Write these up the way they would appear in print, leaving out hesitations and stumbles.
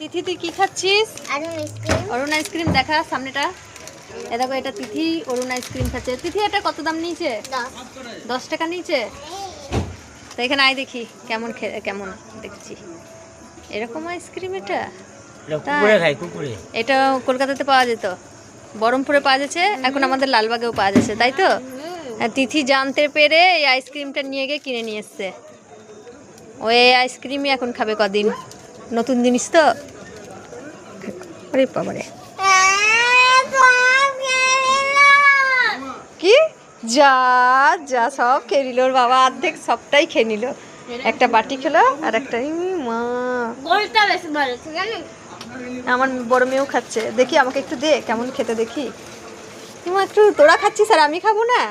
তিথি তুই কি খাচ্ছিস? অরুণ আইসক্রিম দেখা সামনেটা। এ দেখো এটা তিথি অরুণ আইসক্রিম খাচ্ছে। তিথি এটা কত দাম নিয়েছে? 10 টাকা নিয়েছে। তো এখানে আয় দেখি কেমন কেমন দেখছি এরকম আইসক্রিম। এটা কলকাতাতে পাওয়া যেত, বহরমপুরে পাওয়া যাচ্ছে, এখন আমাদের লালবাগেও পাওয়া যাচ্ছে, তাই তো? তিথি জানতে পেরে এই আইসক্রিমটা নিয়ে গিয়ে কিনে নিয়ে এসছে। ওই আইসক্রিমই এখন খাবে কদিন, নতুন জিনিস তো। আরে বাবারে কি যা যা সব খেয়ে নিল ওর বাবা, অর্ধেক সবটাই খেয়ে নিল। একটা বাটি খেলো আর একটা মা আমার বড় মেয়েও খাচ্ছে। দেখি আমাকে একটু দে কেমন খেতে দেখি। মা একটু তোরা খাচ্ছিস আর আমি খাবো না?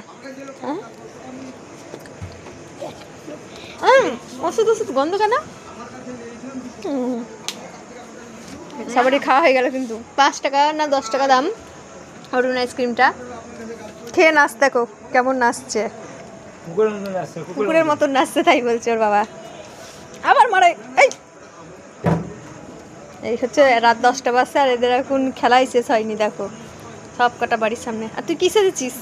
ওষুধ ওষুধ গন্ধ কেন? সবারই খাওয়া হয়ে গেল কিন্তু 5 টাকা না 10 টাকা দাম অরুণ আইসক্রিমটা। খেয়ে নাচ দেখো কেমন নাচছে, কুকুরের মতন নাচছে, তাই বলছে ওর বাবা। আবার মারে এই হচ্ছে রাত 10টা বাজছে আর এদের এখন খেলাই শেষ হয়নি। দেখো সব কটা বাড়ির সামনে। আর তুই কি সেজেছিস?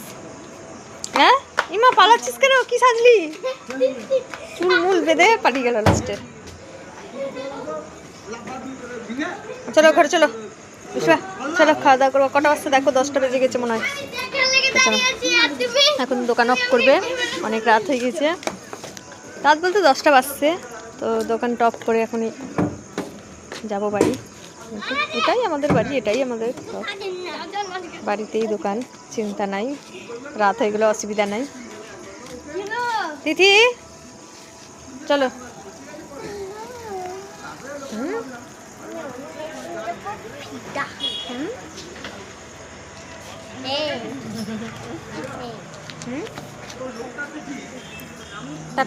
হ্যাঁ ইমা পালাচ্ছিস কেন? কি সাজলি? চুল মুল বেঁধে পালিয়ে গেল লাস্টে। চলো ঘরে চলো, চলো খাওয়া দাওয়া করবো। কটা বাজছে দেখো? 10টা বেজে গেছে মনে হয়। এখন দোকান অফ করবে, অনেক রাত হয়ে গেছে। রাত বলতে 10টা বাজছে। তো দোকান অফ করে এখনই যাব বাড়ি। এটাই আমাদের বাড়ি, এটাই আমাদের বাড়িতেই দোকান, চিন্তা নাই। রাত হয়ে গেলে অসুবিধা নাই। তিথি চলো। টাটা।